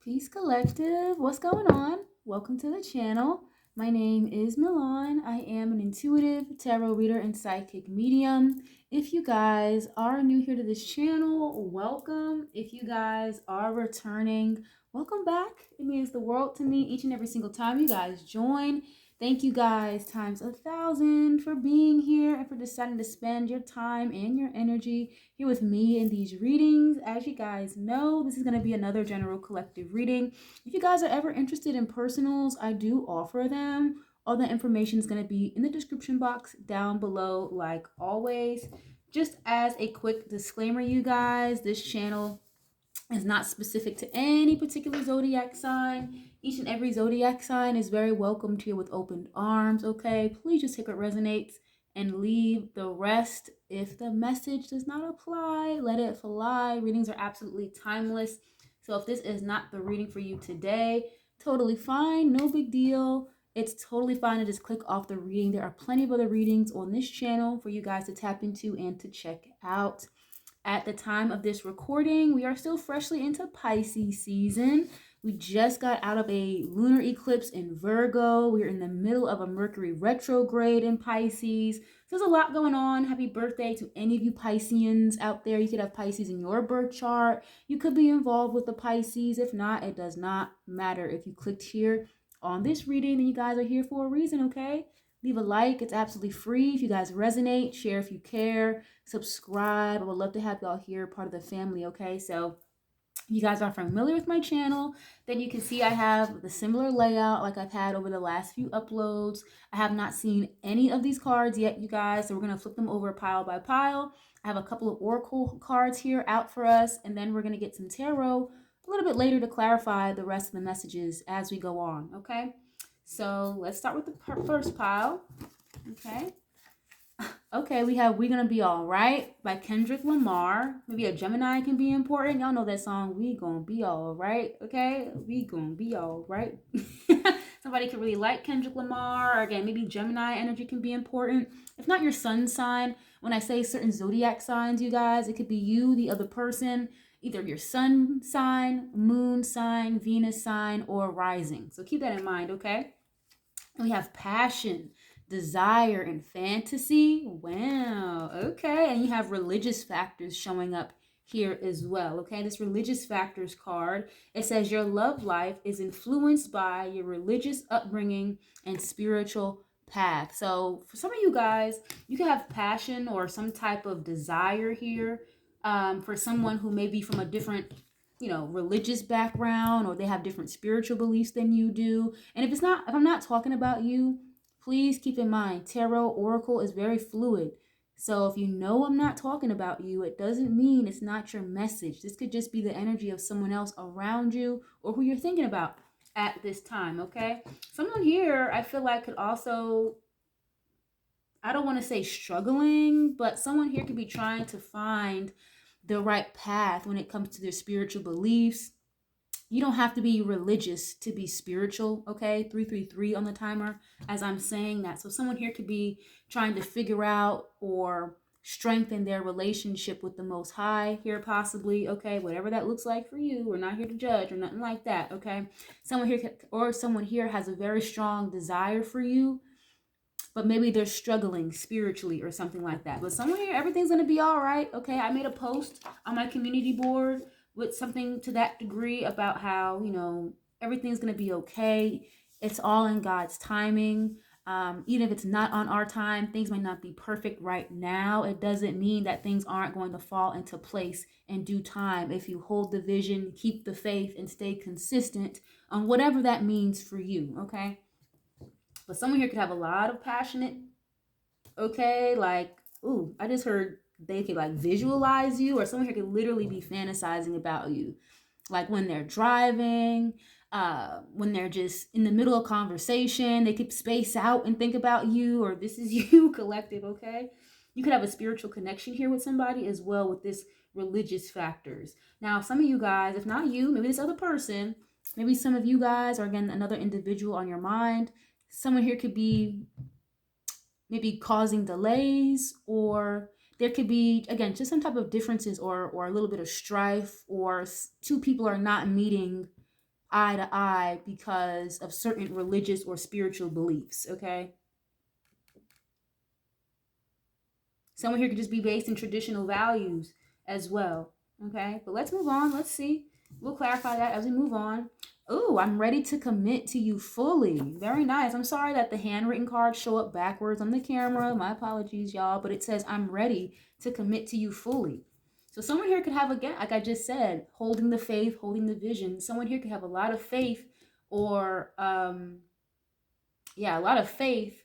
Peace Collective. What's going on? Welcome to the channel. My name is Milan. I am an intuitive tarot reader and psychic medium. If you guys are new here to this channel, welcome. If you guys are returning, welcome back. It means the world to me each and every single time you guys join. Thank you guys times 1,000 for being here and for deciding to spend your time and your energy here with me in these readings. As you guys know, this is going to be another general collective reading. If you guys are ever interested in personals, I do offer them. All the information is going to be in the description box down below, like always. Just as a quick disclaimer, you guys, this channel is not specific to any particular zodiac sign. Each and every zodiac sign is very welcomed here with open arms, okay? Please just take what resonates and leave the rest. If the message does not apply, let it fly. Readings are absolutely timeless. So if this is not the reading for you today, totally fine, no big deal. It's totally fine to just click off the reading. There are plenty of other readings on this channel for you guys to tap into and to check out. At the time of this recording, we are still freshly into Pisces season. We just got out of a lunar eclipse in Virgo. We're in the middle of a Mercury retrograde in Pisces. So there's a lot going on. Happy birthday to any of you Pisceans out there. You could have Pisces in your birth chart. You could be involved with the Pisces. If not, it does not matter. If you clicked here on this reading, then you guys are here for a reason, okay? Leave a like. It's absolutely free. If you guys resonate, share if you care, subscribe. I would love to have y'all here, part of the family, okay? So you guys are familiar with my channel, then you can see I have the similar layout like I've had over the last few uploads. I have not seen any of these cards yet, you guys, so we're going to flip them over pile by pile. I have a couple of oracle cards here out for us, and then we're going to get some tarot a little bit later to clarify the rest of the messages as we go on, okay? So let's start with the first pile, okay? Okay, we have "We Gonna Be Alright" by Kendrick Lamar. Maybe a Gemini can be important. Y'all know that song, "We Gonna Be Alright," okay? We gonna be alright. Somebody could really like Kendrick Lamar. Or again, maybe Gemini energy can be important. If not your sun sign, when I say certain zodiac signs, you guys, it could be you, the other person, either your sun sign, moon sign, Venus sign, or rising. So keep that in mind, okay? We have passion, desire, and fantasy. Wow, okay. And you have religious factors showing up here as well, okay? This religious factors card, it says your love life is influenced by your religious upbringing and spiritual path. So for some of you guys, you can have passion or some type of desire here for someone who may be from a different religious background, or they have different spiritual beliefs than you do. And if I'm not talking about you, please keep in mind, tarot oracle is very fluid. So if you know I'm not talking about you, it doesn't mean it's not your message. This could just be the energy of someone else around you or who you're thinking about at this time, okay? Someone here, I feel like, could also, I don't want to say struggling, but someone here could be trying to find the right path when it comes to their spiritual beliefs. You don't have to be religious to be spiritual, okay? 333 on the timer as I'm saying that. So someone here could be trying to figure out or strengthen their relationship with the Most High here possibly, okay? Whatever that looks like for you. We're not here to judge or nothing like that, okay? Someone here has a very strong desire for you, but maybe they're struggling spiritually or something like that. But someone here, everything's going to be all right, okay? I made a post on my community board with something to that degree about how, everything's going to be okay. It's all in God's timing. Even if it's not on our time, things might not be perfect right now. It doesn't mean that things aren't going to fall into place in due time. If you hold the vision, keep the faith, and stay consistent on whatever that means for you, okay? But someone here could have a lot of passionate, okay, like, ooh, I just heard they could like visualize you, or someone here could literally be fantasizing about you. Like when they're driving, when they're just in the middle of conversation, they could space out and think about you, or this is you, collective, okay? You could have a spiritual connection here with somebody as well with this religious factors. Now, some of you guys, if not you, maybe this other person, maybe some of you guys, or again, another individual on your mind, someone here could be maybe causing delays, or there could be, again, just some type of differences or a little bit of strife, or two people are not meeting eye to eye because of certain religious or spiritual beliefs, okay? Someone here could just be based in traditional values as well, okay? But let's move on. Let's see. We'll clarify that as we move on. Oh, I'm ready to commit to you fully. Very nice. I'm sorry that the handwritten cards show up backwards on the camera. My apologies, y'all. But it says, I'm ready to commit to you fully. So someone here could have, again, like I just said, holding the faith, holding the vision. Someone here could have a lot of faith or, a lot of faith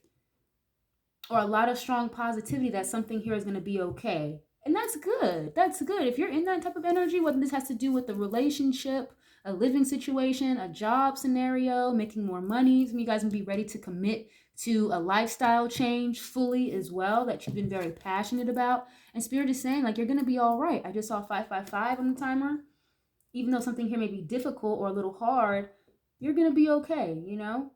or a lot of strong positivity that something here is going to be okay. And that's good. That's good. If you're in that type of energy, whether this has to do with a relationship, a living situation, a job scenario, making more money, some of you guys will be ready to commit to a lifestyle change fully as well that you've been very passionate about. And Spirit is saying, like, you're going to be all right. I just saw 555 on the timer. Even though something here may be difficult or a little hard, you're going to be okay, you know?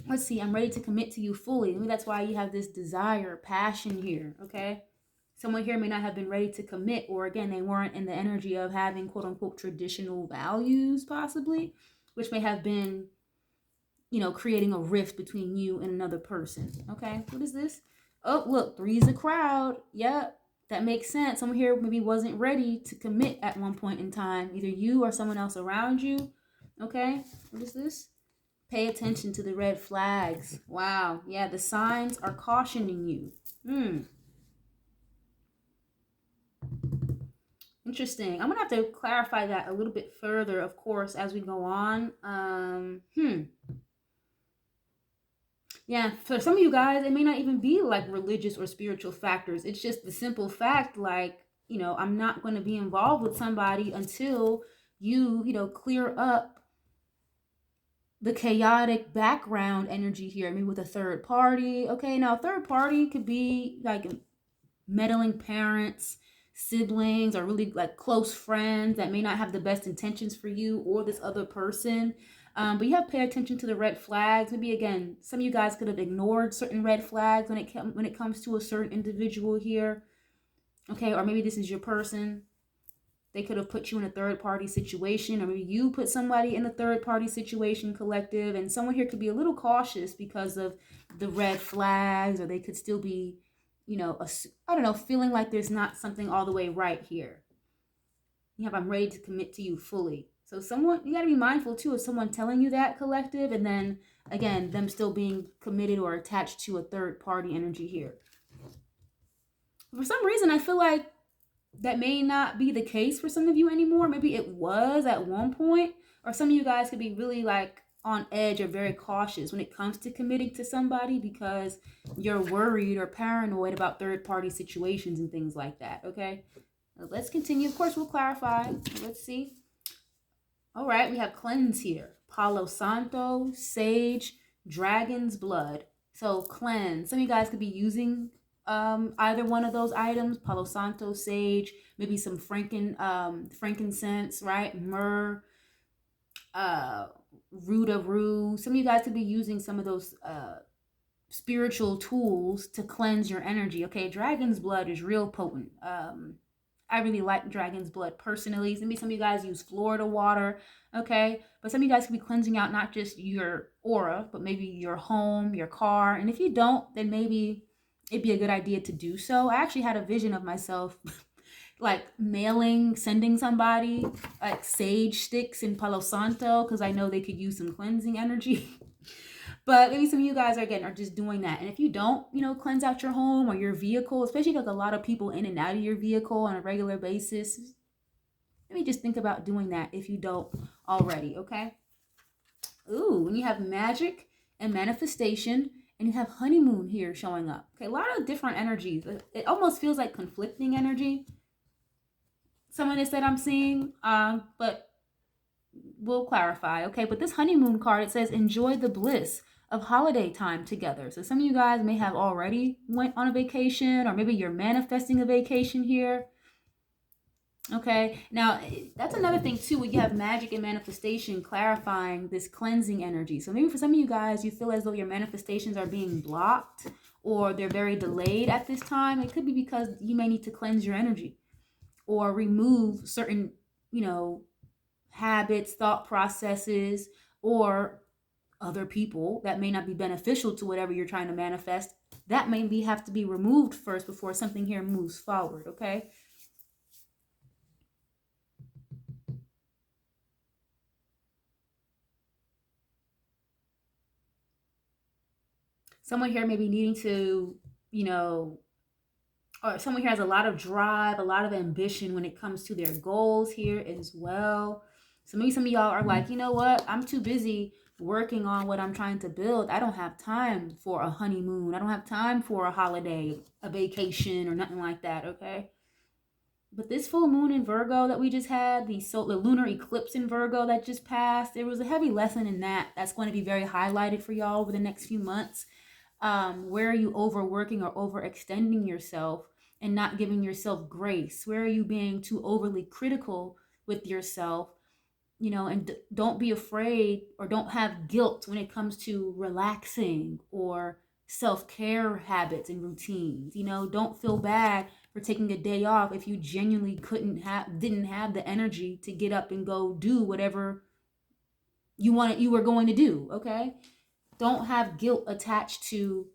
Let's see, I'm ready to commit to you fully. Maybe that's why you have this desire, passion here, okay? Someone here may not have been ready to commit, or again, they weren't in the energy of having quote unquote traditional values, possibly, which may have been, creating a rift between you and another person, okay? What is this? Oh, look, three's a crowd. Yep, that makes sense. Someone here maybe wasn't ready to commit at one point in time, either you or someone else around you, okay? What is this? Pay attention to the red flags. Wow. Yeah, the signs are cautioning you. Interesting. I'm going to have to clarify that a little bit further, of course, as we go on. Yeah, for some of you guys, it may not even be like religious or spiritual factors. It's just the simple fact, like, I'm not going to be involved with somebody until you, clear up the chaotic background energy here, maybe with a third party. Okay, now third party could be like meddling parents, siblings, or really like close friends that may not have the best intentions for you or this other person. But you have to pay attention to the red flags. Maybe again, some of you guys could have ignored certain red flags when it comes to a certain individual here. Okay, or maybe this is your person. They could have put you in a third-party situation, or maybe you put somebody in a third-party situation, collective, and someone here could be a little cautious because of the red flags, or they could still be, feeling like there's not something all the way right here. I'm ready to commit to you fully. So you got to be mindful, too, of someone telling you that, collective, and then, again, them still being committed or attached to a third-party energy here. For some reason, I feel like that may not be the case for some of you anymore. Maybe it was at one point, or some of you guys could be really like on edge or very cautious when it comes to committing to somebody because you're worried or paranoid about third-party situations and things like that, okay? Let's continue. Of course, we'll clarify. Let's see. All right, we have cleanse here. Palo Santo, sage, dragon's blood. So cleanse. Some of you guys could be using either one of those items, Palo Santo, sage, maybe some frankincense, right? Myrrh, root of rue. Some of you guys could be using some of those spiritual tools to cleanse your energy. Okay, dragon's blood is real potent. I really like dragon's blood personally. Maybe some of you guys use Florida water, okay? But some of you guys could be cleansing out not just your aura, but maybe your home, your car. And if you don't, then maybe it'd be a good idea to do so. I actually had a vision of myself like sending somebody like sage sticks in Palo Santo because I know they could use some cleansing energy. But maybe some of you guys are just doing that. And if you don't, cleanse out your home or your vehicle, especially like a lot of people in and out of your vehicle on a regular basis, maybe just think about doing that if you don't already, okay? Ooh, when you have magic and manifestation, and you have honeymoon here showing up. Okay, a lot of different energies. It almost feels like conflicting energy. Some of this that I'm seeing, but we'll clarify, okay? But this honeymoon card, it says, enjoy the bliss of holiday time together. So some of you guys may have already went on a vacation, or maybe you're manifesting a vacation here. Okay, now that's another thing too, when you have magic and manifestation clarifying this cleansing energy. So maybe for some of you guys, you feel as though your manifestations are being blocked or they're very delayed at this time. It could be because you may need to cleanse your energy or remove certain, habits, thought processes, or other people that may not be beneficial to whatever you're trying to manifest, that may have to be removed first before something here moves forward, okay? Someone here may be needing to, you know, or someone here has a lot of drive, a lot of ambition when it comes to their goals here as well. So maybe some of y'all are like, you know what? I'm too busy working on what I'm trying to build. I don't have time for a honeymoon. I don't have time for a holiday, a vacation, or nothing like that, okay? But this full moon in Virgo that we just had, the lunar eclipse in Virgo that just passed, there was a heavy lesson in that that's going to be very highlighted for y'all over the next few months. Where are you overworking or overextending yourself and not giving yourself grace? Where are you being too overly critical with yourself? And don't be afraid or don't have guilt when it comes to relaxing or self-care habits and routines. Don't feel bad for taking a day off if you genuinely didn't have the energy to get up and go do whatever you were going to do, okay? Don't have guilt attached to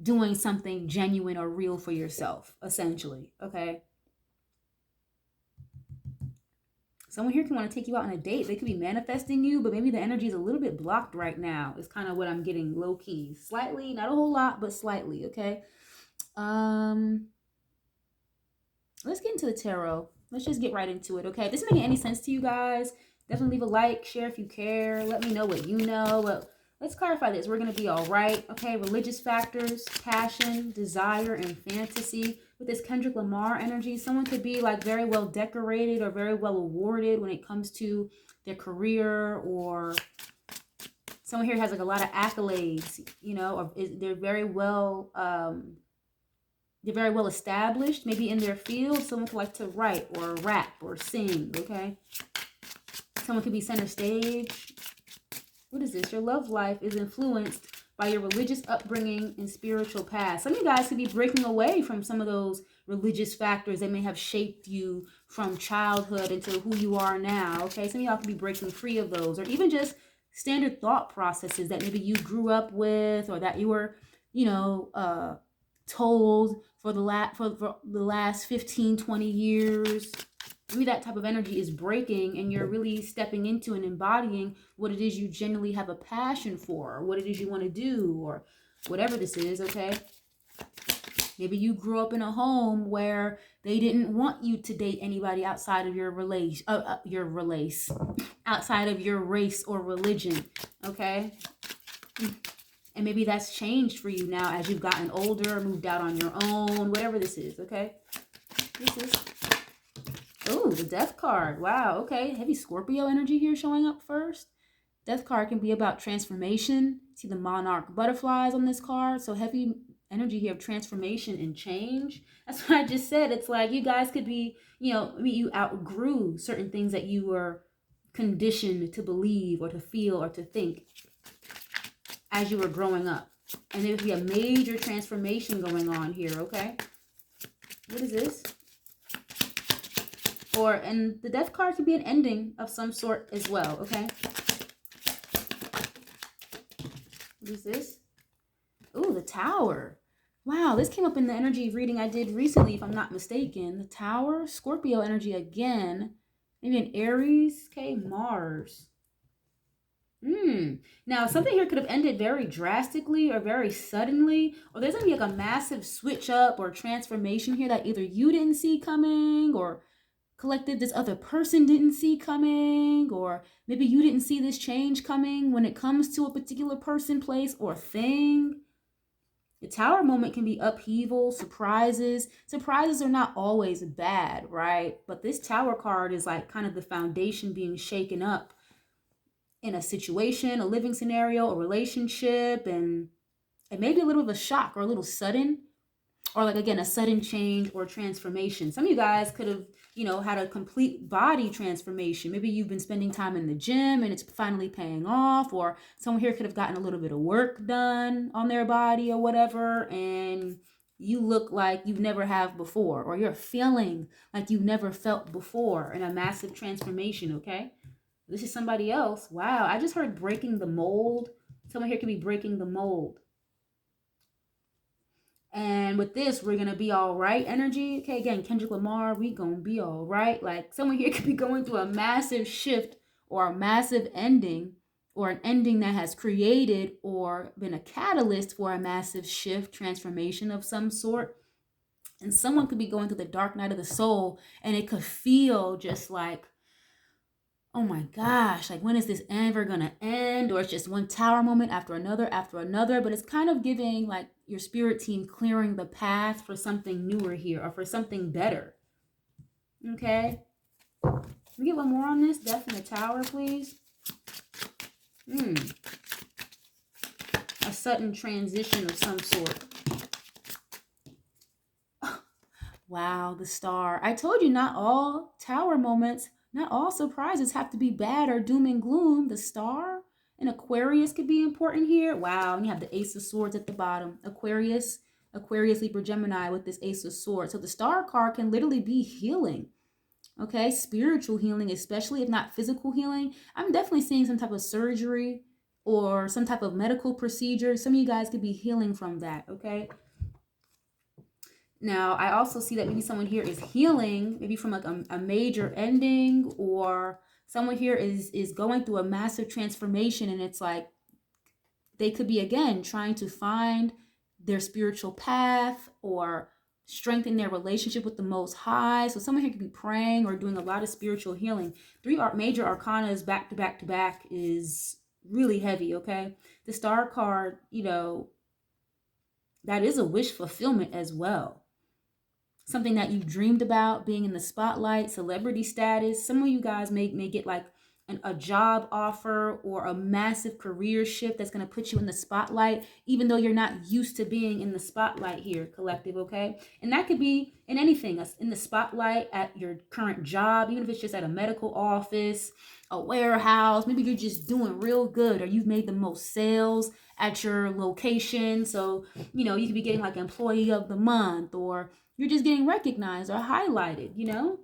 doing something genuine or real for yourself, essentially, okay? Someone here can want to take you out on a date. They could be manifesting you, but maybe the energy is a little bit blocked right now. It's kind of what I'm getting low key. Slightly, not a whole lot, but slightly, okay? Let's get into the tarot. Let's just get right into it, okay? If this is making any sense to you guys, definitely leave a like, share if you care. Let me know what you know. But let's clarify this. We're going to be all right, okay? Religious factors, passion, desire, and fantasy. With this Kendrick Lamar energy, someone could be like very well decorated or very well awarded when it comes to their career, or someone here has like a lot of accolades, or they're very well established, maybe in their field. Someone could like to write or rap or sing, okay? Someone could be center stage. What is this? Your love life is influenced by your religious upbringing and spiritual past. Some of you guys could be breaking away from some of those religious factors that may have shaped you from childhood into who you are now, okay? Some of y'all could be breaking free of those, or even just standard thought processes that maybe you grew up with, or that you were, told for the last 15, 20 years. Maybe that type of energy is breaking and you're really stepping into and embodying what it is you genuinely have a passion for, or what it is you want to do, or whatever this is, okay? Maybe you grew up in a home where they didn't want you to date anybody outside of outside of your race or religion, okay? And maybe that's changed for you now as you've gotten older, moved out on your own, whatever this is, okay? Oh, the Death card. Wow, okay. Heavy Scorpio energy here showing up first. Death card can be about transformation. See the monarch butterflies on this card. So heavy energy here of transformation and change. That's what I just said. It's like you guys could be, maybe you outgrew certain things that you were conditioned to believe or to feel or to think as you were growing up. And there would be a major transformation going on here, okay? What is this? And the Death card could be an ending of some sort as well, okay? What is this? Ooh, the Tower. Wow, this came up in the energy reading I did recently, if I'm not mistaken. The Tower, Scorpio energy again. Maybe an Aries, okay, Mars. Now, something here could have ended very drastically or very suddenly, or there's going to be like a massive switch up or transformation here that either you didn't see coming, or collective this other person didn't see coming, or maybe you didn't see this change coming when it comes to a particular person, place, or thing. The Tower moment can be upheaval, surprises. Surprises are not always bad, right? But this Tower card is like kind of the foundation being shaken up in a situation, a living scenario, a relationship, and it may be a little of a shock or a little sudden, or like, again, a sudden change or transformation. Some of you guys could have, had a complete body transformation. Maybe you've been spending time in the gym and it's finally paying off, or someone here could have gotten a little bit of work done on their body or whatever, and you look like you've never have before, or you're feeling like you've never felt before in a massive transformation, okay? This is somebody else. Wow, I just heard breaking the mold. Someone here could be breaking the mold. And with this, we're going to be all right energy. Okay, again, Kendrick Lamar, we going to be all right. Like someone here could be going through a massive shift or a massive ending, or an ending that has created or been a catalyst for a massive shift, transformation of some sort. And someone could be going through the dark night of the soul, and it could feel just like, oh my gosh, like when is this ever gonna end? Or it's just one tower moment after another. But it's kind of giving like your spirit team clearing the path for something newer here, or for something better. Okay. Let me get one more on this. Death in the Tower, please. A sudden transition of some sort. Wow, the Star. I told you not all tower moments, not all surprises have to be bad or doom and gloom. The Star and Aquarius could be important here. Wow, and you have the Ace of Swords at the bottom. Aquarius, Libra, Gemini with this Ace of Swords. So the Star card can literally be healing. Okay, spiritual healing, especially if not physical healing. I'm definitely seeing some type of surgery or some type of medical procedure. Some of you guys could be healing from that, okay? Now, I also see that maybe someone here is healing, maybe from like a major ending, or someone here is going through a massive transformation, and it's like they could be, again, trying to find their spiritual path or strengthen their relationship with the Most High. So someone here could be praying or doing a lot of spiritual healing. 3 major arcanas back to back to back is really heavy, okay? The Star card, you know, that is a wish fulfillment as well. Something that you dreamed about, being in the spotlight, celebrity status. Some of you guys may get like a job offer or a massive career shift that's going to put you in the spotlight, even though you're not used to being in the spotlight here, collective, okay? And that could be in anything, in the spotlight at your current job, even if it's just at a medical office, a warehouse. Maybe you're just doing real good, or you've made the most sales at your location. So, you know, you could be getting like employee of the month, or you're just getting recognized or highlighted, you know?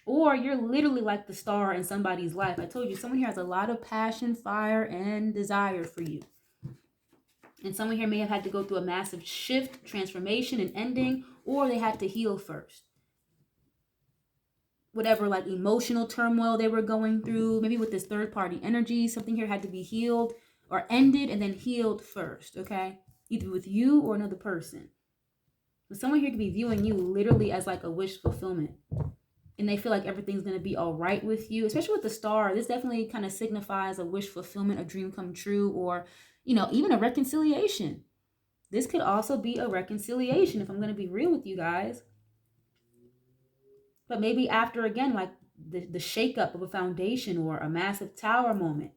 Or you're literally like the star in somebody's life. I told you, someone here has a lot of passion, fire, and desire for you. And someone here may have had to go through a massive shift, transformation, and ending, or they had to heal first. Whatever like emotional turmoil they were going through, maybe with this third party energy, something here had to be healed or ended and then healed first, okay? Either with you or another person. But someone here could be viewing you literally as like a wish fulfillment. And they feel like everything's going to be all right with you, especially with the star. This definitely kind of signifies a wish fulfillment, a dream come true, or, you know, even a reconciliation. This could also be a reconciliation, if I'm going to be real with you guys. But maybe after, again, like the shakeup of a foundation or a massive tower moment.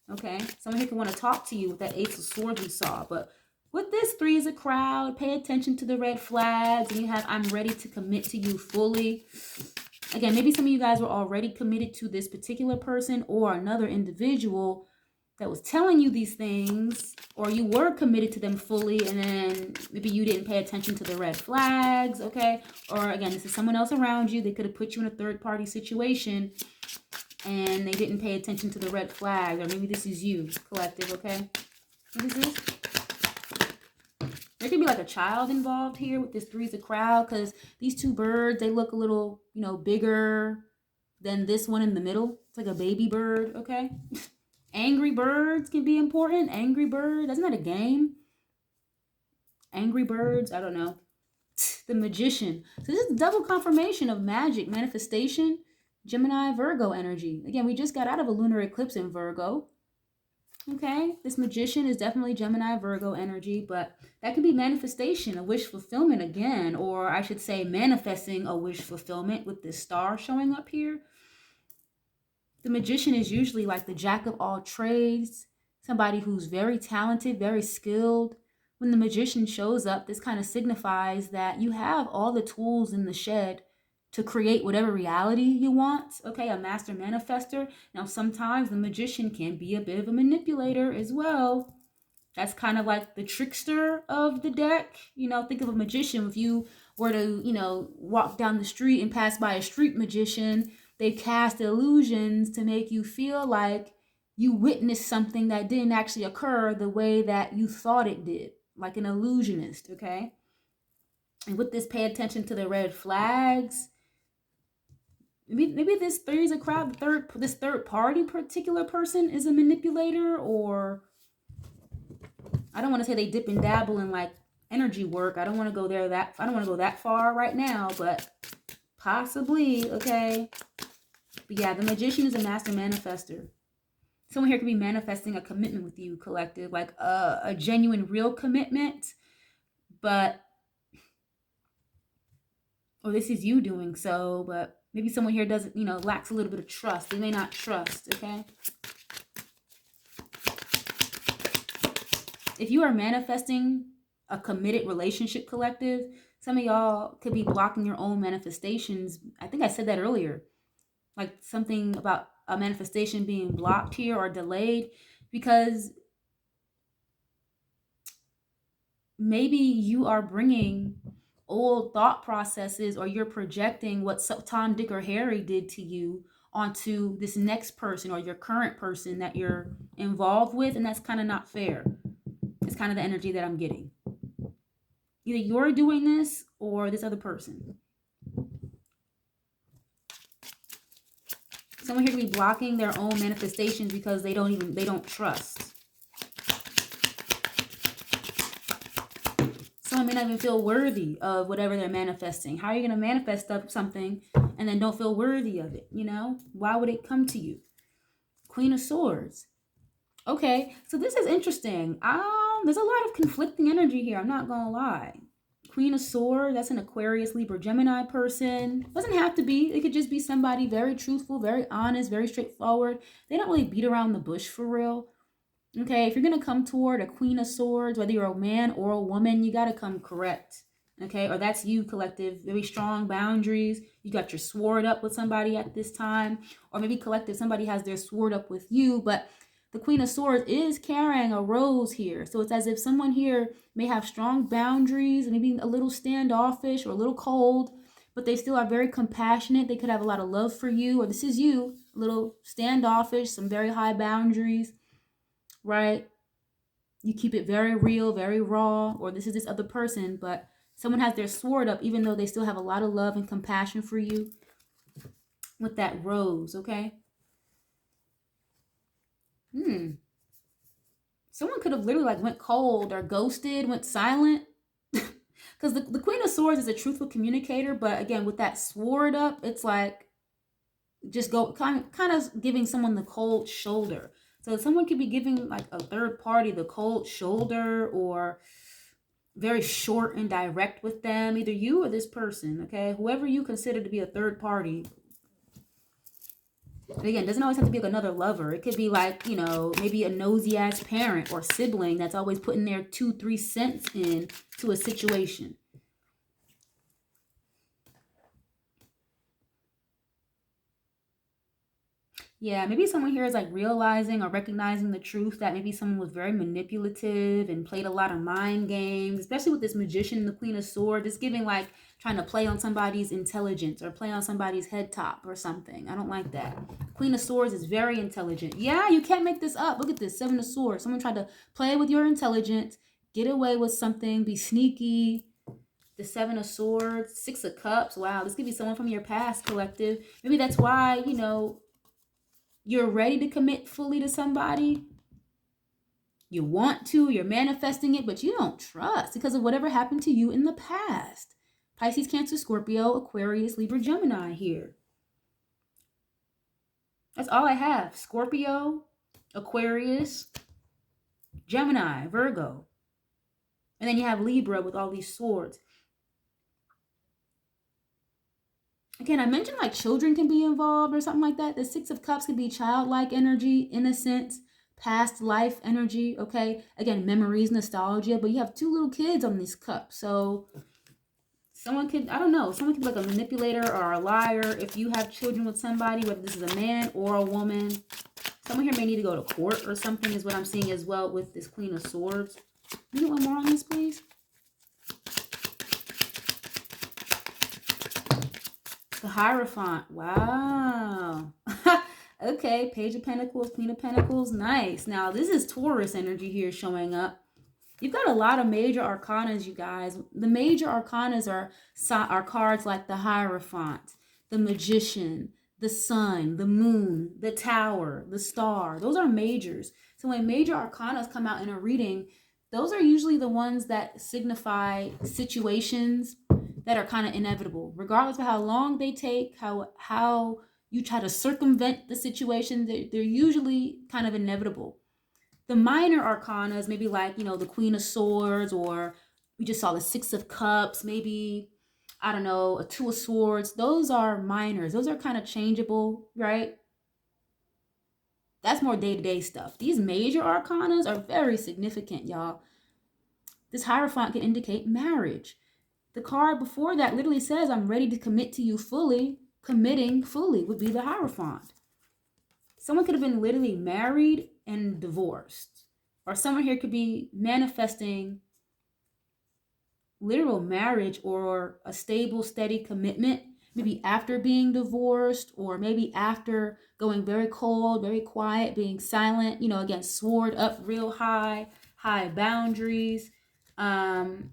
Okay, someone here can want to talk to you with that Ace of Swords we saw. But with this 3 is a crowd. Pay attention to the red flags. And you have, I'm ready to commit to you fully. Again, maybe some of you guys were already committed to this particular person or another individual that was telling you these things, or you were committed to them fully, and then maybe you didn't pay attention to the red flags, okay? Or again, this is someone else around you. They could have put you in a third-party situation, and they didn't pay attention to the red flags. Or maybe this is you, collective, okay? What is this? There could be like a child involved here with this 3's a crowd, because these 2 birds, they look a little, you know, bigger than this one in the middle. It's like a baby bird, okay? Angry Birds can be important. Angry Bird, isn't that a game? Angry Birds, I don't know. The Magician. So this is double confirmation of magic, manifestation, Gemini, Virgo energy. Again, we just got out of a lunar eclipse in Virgo. Okay, this Magician is definitely Gemini, Virgo energy, but that could be manifestation, a wish fulfillment again, or I should say manifesting a wish fulfillment with this star showing up here. The Magician is usually like the jack of all trades, somebody who's very talented, very skilled. When the Magician shows up, this kind of signifies that you have all the tools in the shed to create whatever reality you want, okay? A master manifester. Now, sometimes the Magician can be a bit of a manipulator as well. That's kind of like the trickster of the deck. You know, think of a magician. If you were to, you know, walk down the street and pass by a street magician, they cast illusions to make you feel like you witnessed something that didn't actually occur the way that you thought it did, like an illusionist, okay? And with this, pay attention to the red flags. Maybe this three's a crowd. This third party particular person is a manipulator, or I don't want to say they dip and dabble in like energy work. I don't want to go there I don't want to go that far right now, but possibly, okay? But yeah, the magician is a master manifester. Someone here could be manifesting a commitment with you, collective, like a genuine, real commitment, but, or this is you doing so, but maybe someone here doesn't, you know, lacks a little bit of trust. They may not trust, okay? If you are manifesting a committed relationship, collective, some of y'all could be blocking your own manifestations. I think I said that earlier. Like something about a manifestation being blocked here or delayed because maybe you are bringing old thought processes, or you're projecting what Tom, Dick, or Harry did to you onto this next person or your current person that you're involved with, and that's kind of not fair. It's kind of the energy that I'm getting. Either you're doing this or this other person. Someone here could be blocking their own manifestations because they don't trust. Someone may not even feel worthy of whatever they're manifesting. How are you going to manifest up something and then don't feel worthy of it? You know, why would it come to you? Queen of Swords. Okay, so this is interesting. There's a lot of conflicting energy here. I'm not gonna lie. Queen of Swords, that's an Aquarius, Libra, Gemini person. Doesn't have to be. It could just be somebody very truthful, very honest, very straightforward. They don't really beat around the bush for real. Okay, if you're gonna come toward a Queen of Swords, whether you're a man or a woman, you gotta come correct. Okay, or that's you, collective. Very strong boundaries. You got your sword up with somebody at this time, or maybe collective, somebody has their sword up with you, but the Queen of Swords is carrying a rose here. So it's as if someone here may have strong boundaries, maybe a little standoffish or a little cold, but they still are very compassionate. They could have a lot of love for you, or this is you, a little standoffish, some very high boundaries, right? You keep it very real, very raw, or this is this other person, but someone has their sword up even though they still have a lot of love and compassion for you with that rose, okay? Someone could have literally like went cold or ghosted, went silent. Because the Queen of Swords is a truthful communicator, but again, with that sword up, it's like just go kind of giving someone the cold shoulder. So someone could be giving like a third party the cold shoulder, or very short and direct with them, either you or this person, okay? Whoever you consider to be a third party. And again, it doesn't always have to be like another lover. It could be like, you know, maybe a nosy ass parent or sibling that's always putting their 2-3 cents in to a situation. Yeah, maybe someone here is like realizing or recognizing the truth that maybe someone was very manipulative and played a lot of mind games, especially with this magician and the Queen of Swords. It's giving like trying to play on somebody's intelligence or play on somebody's head top or something. I don't like that. Queen of Swords is very intelligent. Yeah, you can't make this up. Look at this, Seven of Swords. Someone tried to play with your intelligence, get away with something, be sneaky. The Seven of Swords, Six of Cups. Wow, this could be someone from your past, collective. Maybe that's why, you know, you're ready to commit fully to somebody. You want to, you're manifesting it, but you don't trust because of whatever happened to you in the past. Pisces, Cancer, Scorpio, Aquarius, Libra, Gemini here. That's all I have. Scorpio, Aquarius, Gemini, Virgo. And then you have Libra with all these swords. Again, I mentioned like children can be involved or something like that. The Six of Cups could be childlike energy, innocence, past life energy, okay? Again, memories, nostalgia, but you have 2 little kids on this cup. So someone could, I don't know, someone could be like a manipulator or a liar if you have children with somebody, whether this is a man or a woman. Someone here may need to go to court or something is what I'm seeing as well with this Queen of Swords. Can you get one more on this, please? The Hierophant. Wow. Okay, Page of Pentacles, Queen of Pentacles. Nice. Now, this is Taurus energy here showing up. You've got a lot of major arcanas, you guys. The major arcanas are cards like the Hierophant, the Magician, the Sun, the Moon, the Tower, the Star. Those are majors. So when major arcanas come out in a reading, those are usually the ones that signify situations that are kind of inevitable. Regardless of how long they take, how you try to circumvent the situation, they're usually kind of inevitable. The minor arcanas, maybe like, you know, the Queen of Swords, or we just saw the Six of Cups, maybe, I don't know, a Two of Swords. Those are minors. Those are kind of changeable, right? That's more day-to-day stuff. These major arcanas are very significant, y'all. This Hierophant can indicate marriage. The card before that literally says, I'm ready to commit to you fully. Committing fully would be the Hierophant. Someone could have been literally married and divorced. Or someone here could be manifesting literal marriage or a stable, steady commitment, maybe after being divorced, or maybe after going very cold, very quiet, being silent, you know, again, sword up real high boundaries. And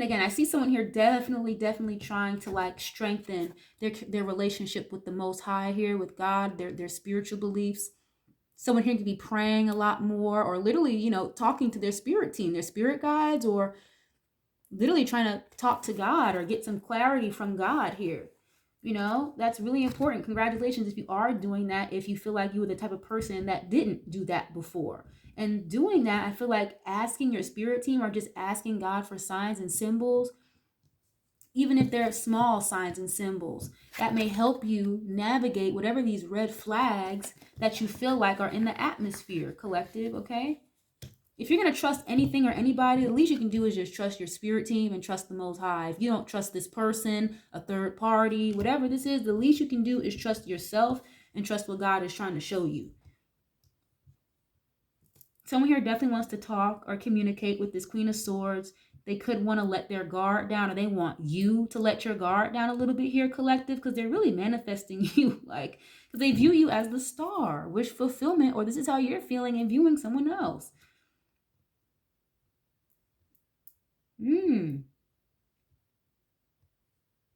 again, I see someone here definitely trying to like strengthen their relationship with the Most High here, with God, their spiritual beliefs. Someone here could be praying a lot more, or literally, you know, talking to their spirit team, their spirit guides, or literally trying to talk to God or get some clarity from God here. You know, that's really important. Congratulations if you are doing that, if you feel like you were the type of person that didn't do that before. And doing that, I feel like asking your spirit team or just asking God for signs and symbols, even if they're small signs and symbols, that may help you navigate whatever these red flags that you feel like are in the atmosphere, collective, okay? If you're going to trust anything or anybody, the least you can do is just trust your spirit team and trust the Most High. If you don't trust this person, a third party, whatever this is, the least you can do is trust yourself and trust what God is trying to show you. Someone here definitely wants to talk or communicate with this Queen of Swords. They could want to let their guard down, or they want you to let your guard down a little bit here, collective, because they're really manifesting you, like, because they view you as the star, wish fulfillment, or this is how you're feeling and viewing someone else.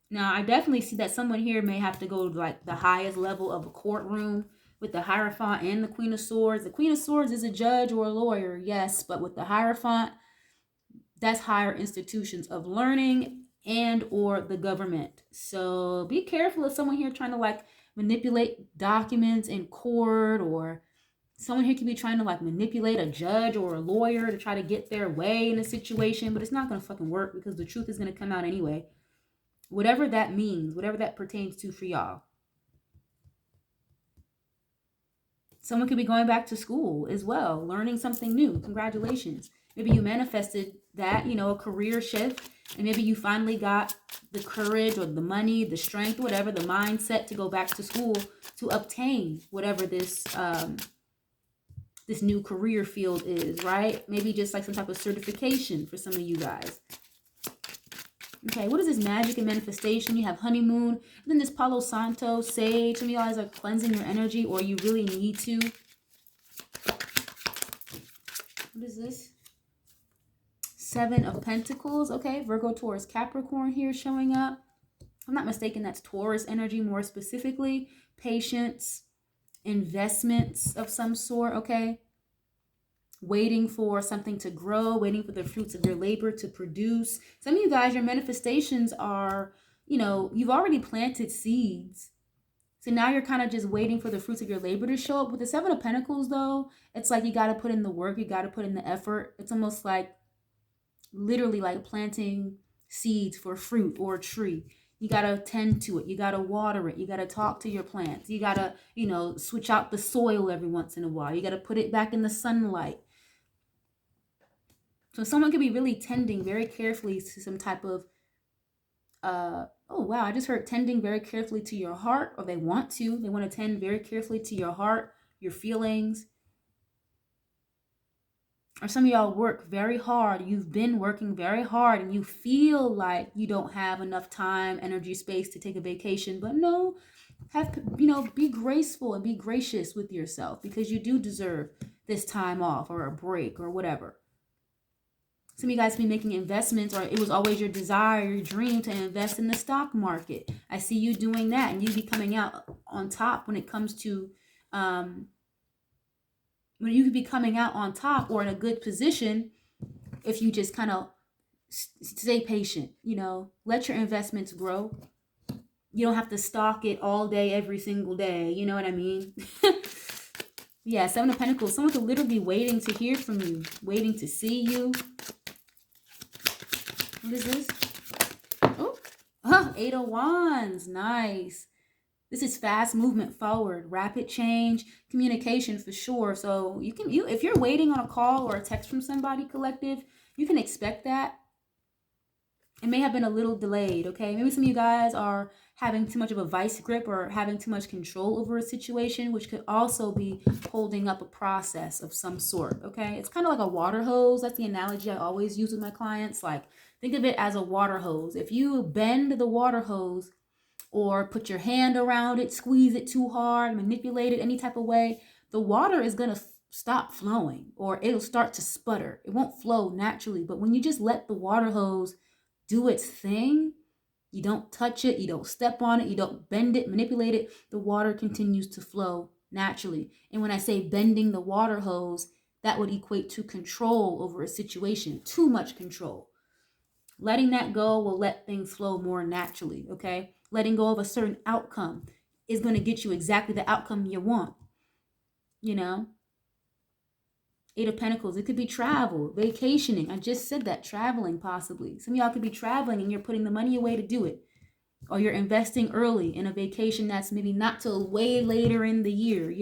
Now, I definitely see that someone here may have to go to like the highest level of a courtroom with the Hierophant and the Queen of Swords. The Queen of Swords is a judge or a lawyer, yes, but with the Hierophant, that's higher institutions of learning and or the government. So be careful of someone here trying to like manipulate documents in court, or someone here could be trying to like manipulate a judge or a lawyer to try to get their way in a situation, but it's not going to fucking work because the truth is going to come out anyway. Whatever that means, whatever that pertains to for y'all. Someone could be going back to school as well, learning something new. Congratulations. Maybe you manifested that, you know, a career shift, and maybe you finally got the courage or the money, the strength, whatever, the mindset to go back to school to obtain whatever this this new career field is, right? Maybe just like some type of certification for some of you guys. Okay, what is this magic and manifestation? You have honeymoon, and then this Palo Santo, sage. Some of y'all are cleansing your energy, or you really need to. What is this? Seven of Pentacles. Okay, Virgo, Taurus, Capricorn here showing up. If I'm not mistaken, that's Taurus energy more specifically. Patience, investments of some sort, okay? Waiting for something to grow, waiting for the fruits of your labor to produce. Some of you guys, your manifestations are, you know, you've already planted seeds. So now you're kind of just waiting for the fruits of your labor to show up. With the Seven of Pentacles, though, it's like you got to put in the work. You got to put in the effort. It's almost like literally like planting seeds for fruit or a tree. You got to tend to it. You got to water it. You got to talk to your plants. You got to, you know, switch out the soil every once in a while. You got to put it back in the sunlight. So someone could be really tending very carefully to some type of Oh wow, I just heard tending very carefully to your heart, or they want to tend very carefully to your heart, your feelings. Or some of y'all work very hard. You've been working very hard and you feel like you don't have enough time, energy, space to take a vacation. But no, be graceful and be gracious with yourself, because you do deserve this time off or a break or whatever. Some of you guys be making investments, or it was always your desire, your dream to invest in the stock market. I see you doing that, and you be coming out on top when it comes to when you could be coming out on top or in a good position if you just kind of stay patient, let your investments grow. You don't have to stalk it all day, every single day. You know what I mean? Yeah, Seven of Pentacles. Someone could literally be waiting to hear from you, waiting to see you. What is this? Oh, Eight of Wands. Nice. This is fast movement forward, rapid change, communication for sure. So if you're waiting on a call or a text from somebody, collective, you can expect that. It may have been a little delayed, okay? Maybe some of you guys are having too much of a vice grip or having too much control over a situation, which could also be holding up a process of some sort, okay? It's kind of like a water hose. That's the analogy I always use with my clients. Like, think of it as a water hose. If you bend the water hose, or put your hand around it, squeeze it too hard, manipulate it any type of way, the water is going to stop flowing, or it'll start to sputter. It won't flow naturally. But when you just let the water hose do its thing, you don't touch it, you don't step on it, you don't bend it, manipulate it, the water continues to flow naturally. And when I say bending the water hose, that would equate to control over a situation, too much control. Letting that go will let things flow more naturally, okay? Letting go of a certain outcome is going to get you exactly the outcome you want, Eight of Pentacles, it could be travel, vacationing. I just said that, traveling possibly. Some of y'all could be traveling and you're putting the money away to do it. Or you're investing early in a vacation that's maybe not till way later in the year,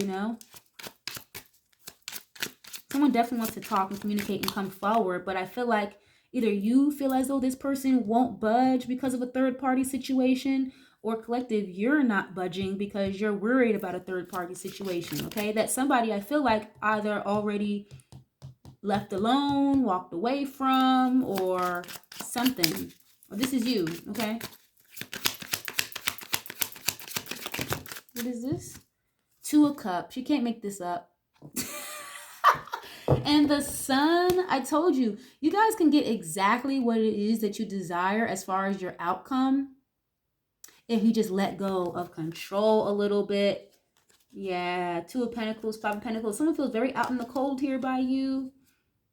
Someone definitely wants to talk and communicate and come forward, but I feel like either you feel as though this person won't budge because of a third-party situation, or collective, you're not budging because you're worried about a third-party situation, okay? That somebody, I feel like, either already left alone, walked away from, or something. Or this is you, okay? What is this? Two of Cups. You can't make this up. And the Sun, I told you, you guys can get exactly what it is that you desire as far as your outcome if you just let go of control a little bit. Yeah, Two of Pentacles, Five of Pentacles. Someone feels very out in the cold here by you.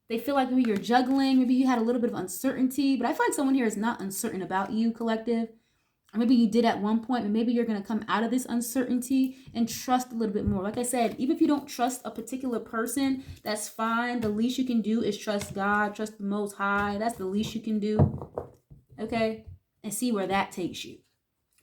They feel like maybe you're juggling. Maybe you had a little bit of uncertainty, but I feel like someone here is not uncertain about you, collective. Or maybe you did at one point, and maybe you're going to come out of this uncertainty and trust a little bit more. Like I said, even if you don't trust a particular person, that's fine. The least you can do is trust God, trust the Most High. That's the least you can do, okay? And see where that takes you.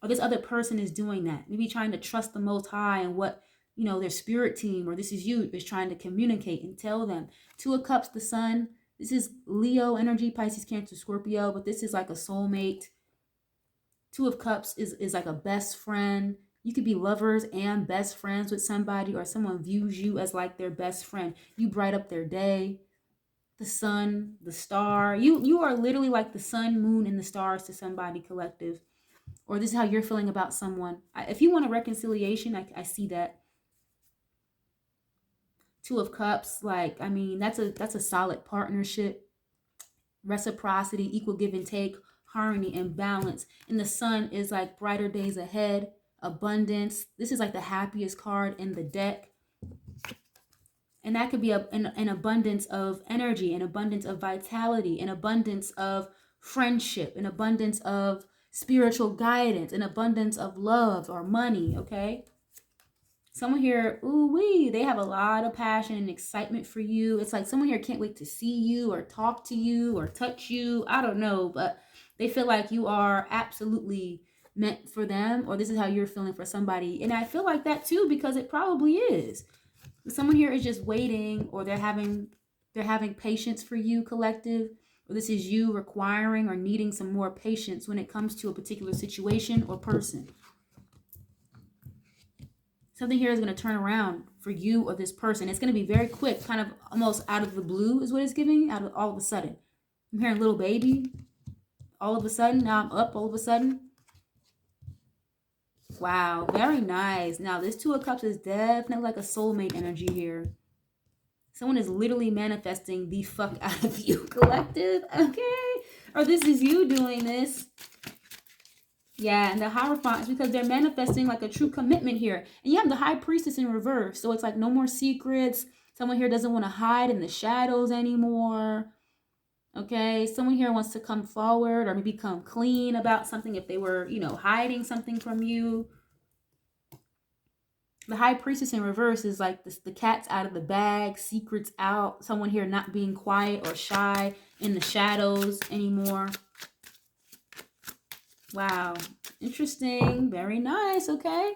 Or this other person is doing that. Maybe trying to trust the Most High and what, their spirit team, or this is you, is trying to communicate and tell them. Two of Cups, the Sun. This is Leo energy, Pisces, Cancer, Scorpio, but this is like a soulmate. Two of Cups is like a best friend. You could be lovers and best friends with somebody, or someone views you as like their best friend. You bright up their day. The sun, the star. You are literally like the sun, moon, and the stars to somebody, collective. Or this is how you're feeling about someone. If you want a reconciliation, I see that. Two of Cups, that's a solid partnership. Reciprocity, equal give and take, harmony and balance. And the Sun is like brighter days ahead, abundance. This is like the happiest card in the deck. And that could be an abundance of energy, an abundance of vitality, an abundance of friendship, an abundance of spiritual guidance, an abundance of love or money, okay? Someone here, ooh-wee, they have a lot of passion and excitement for you. It's like someone here can't wait to see you or talk to you or touch you. I don't know, but they feel like you are absolutely meant for them, or this is how you're feeling for somebody. And I feel like that too, because it probably is. Someone here is just waiting, or they're having patience for you, collective. or this is you requiring or needing some more patience when it comes to a particular situation or person. Something here is going to turn around for you or this person. It's going to be very quick, kind of almost out of the blue is what it's giving, out of all of a sudden. I'm hearing little baby, all of a sudden. Now I'm up all of a sudden. Wow, very nice. Now this Two of Cups is definitely like a soulmate energy here. Someone is literally manifesting the fuck out of you, collective, okay? Or this is you doing this. Yeah, and the Hierophant is because they're manifesting like a true commitment here. And you have the High Priestess in reverse. So it's like no more secrets. Someone here doesn't want to hide in the shadows anymore. Okay, someone here wants to come forward or maybe come clean about something if they were, hiding something from you. The High Priestess in reverse is like this, the cat's out of the bag, secrets out. Someone here not being quiet or shy in the shadows anymore. Wow. Interesting. Very nice. Okay.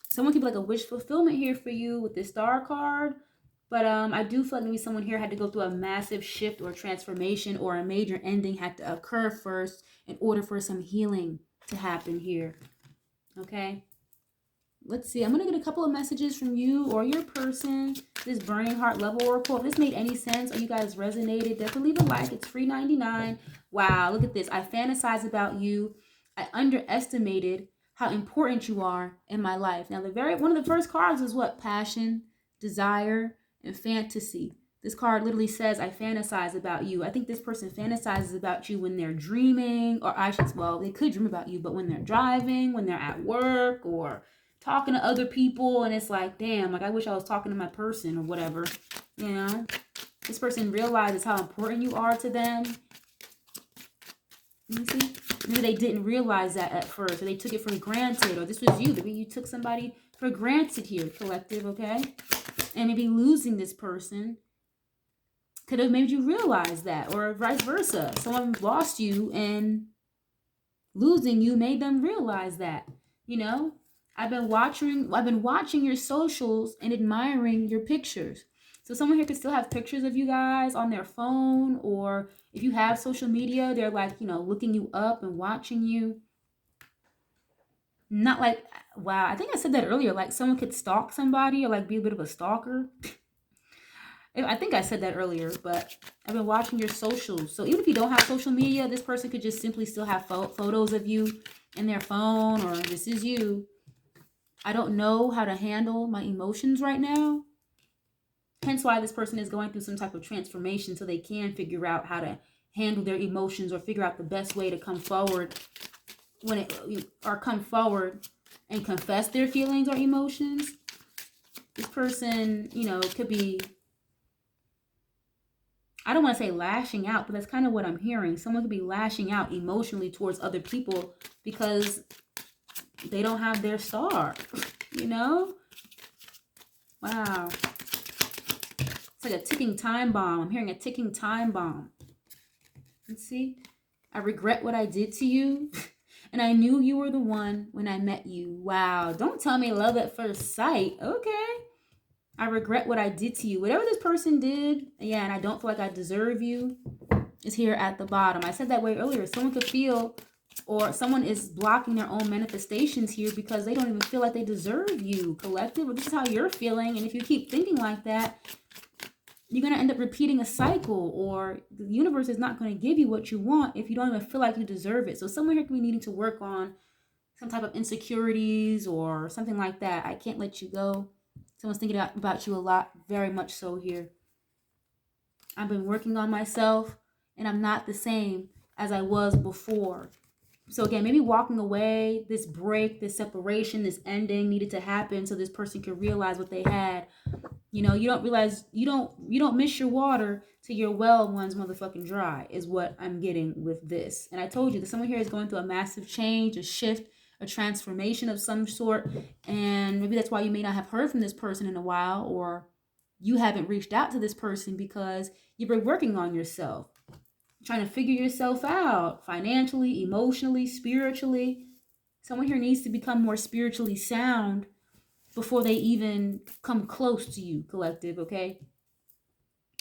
Someone could be like a wish fulfillment here for you with this Star card. But I do feel like maybe someone here had to go through a massive shift or transformation, or a major ending had to occur first in order for some healing to happen here. Okay. Let's see. I'm going to get a couple of messages from you or your person. This Burning Heart Level Oracle. If this made any sense or you guys resonated, definitely leave a like. It's free $99. Wow. Look at this. I fantasize about you. I underestimated how important you are in my life. Now, one of the first cards is what? Passion, desire, and fantasy. This card literally says, I fantasize about you. I think this person fantasizes about you when they're dreaming, or they could dream about you, but when they're driving, when they're at work, or talking to other people, and it's like, damn, like I wish I was talking to my person or whatever, This person realizes how important you are to them. Let me see. Maybe they didn't realize that at first, or they took it for granted, or this was you. Maybe you took somebody for granted here, collective, okay? And maybe losing this person could have made you realize that, or vice versa. Someone lost you, and losing you made them realize that, I've been watching your socials and admiring your pictures. So someone here could still have pictures of you guys on their phone, or if you have social media, they're like, looking you up and watching you. Not like, wow, I think I said that earlier, like someone could stalk somebody or like be a bit of a stalker. I think I said that earlier, but I've been watching your socials. So even if you don't have social media, this person could just simply still have photos of you in their phone, or this is you. I don't know how to handle my emotions right now. Hence why this person is going through some type of transformation, so they can figure out how to handle their emotions, or figure out the best way to come forward come forward and confess their feelings or emotions. This person, could be, I don't want to say lashing out, but that's kind of what I'm hearing. Someone could be lashing out emotionally towards other people because they don't have their star, Wow. It's like a ticking time bomb. I'm hearing a ticking time bomb. Let's see. I regret what I did to you. And I knew you were the one when I met you. Wow. Don't tell me love at first sight. Okay. I regret what I did to you. Whatever this person did, and I don't feel like I deserve you, is here at the bottom. I said that way earlier. Someone could feel, or someone is blocking their own manifestations here because they don't even feel like they deserve you, collective. Or this is how you're feeling. And if you keep thinking like that, you're going to end up repeating a cycle, or the universe is not going to give you what you want if you don't even feel like you deserve it. So someone here could be needing to work on some type of insecurities or something like that. I can't let you go. Someone's thinking about you a lot, very much so here. I've been working on myself, and I'm not the same as I was before. So again, maybe walking away, this break, this separation, this ending needed to happen so this person could realize what they had. You don't realize, you don't miss your water till your well runs motherfucking dry, is what I'm getting with this. And I told you that someone here is going through a massive change, a shift, a transformation of some sort. And maybe that's why you may not have heard from this person in a while, or you haven't reached out to this person because you've been working on yourself, trying to figure yourself out financially, emotionally, spiritually. Someone here needs to become more spiritually sound before they even come close to you, collective, okay?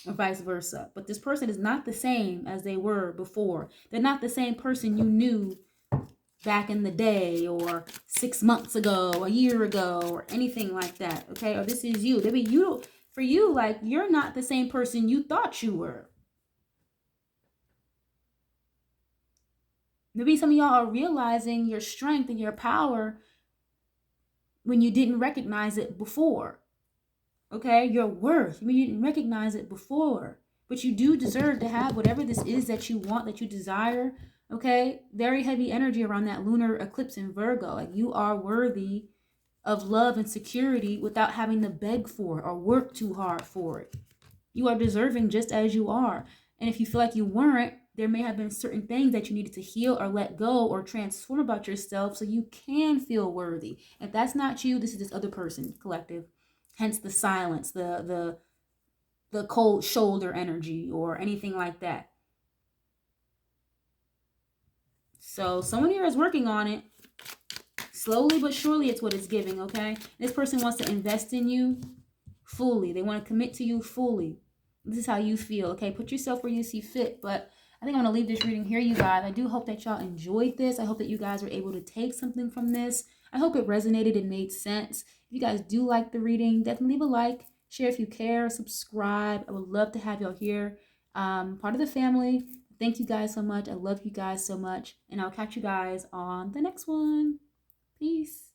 or vice versa. But this person is not the same as they were before. They're not the same person you knew back in the day, or 6 months ago, a year ago, or anything like that. Okay, or this is you. Maybe you, for you, like, you're not the same person you thought you were. Maybe some of y'all are realizing your strength and your power when you didn't recognize it before. Okay, your worth. Maybe you didn't recognize it before, but you do deserve to have whatever this is that you want, that you desire. Okay, very heavy energy around that lunar eclipse in Virgo. Like, you are worthy of love and security without having to beg for it or work too hard for it. You are deserving just as you are. And if you feel like you weren't, there may have been certain things that you needed to heal or let go or transform about yourself so you can feel worthy. If that's not you, this is this other person, collective. Hence the silence, the cold shoulder energy, or anything like that. So someone here is working on it. Slowly but surely, it's what it's giving, okay? This person wants to invest in you fully. They want to commit to you fully. This is how you feel, okay? Put yourself where you see fit. But I think I'm going to leave this reading here, you guys. I do hope that y'all enjoyed this. I hope that you guys were able to take something from this. I hope it resonated and made sense. If you guys do like the reading, definitely leave a like, share if you care, subscribe. I would love to have y'all here, part of the family. Thank you guys so much. I love you guys so much. And I'll catch you guys on the next one. Peace.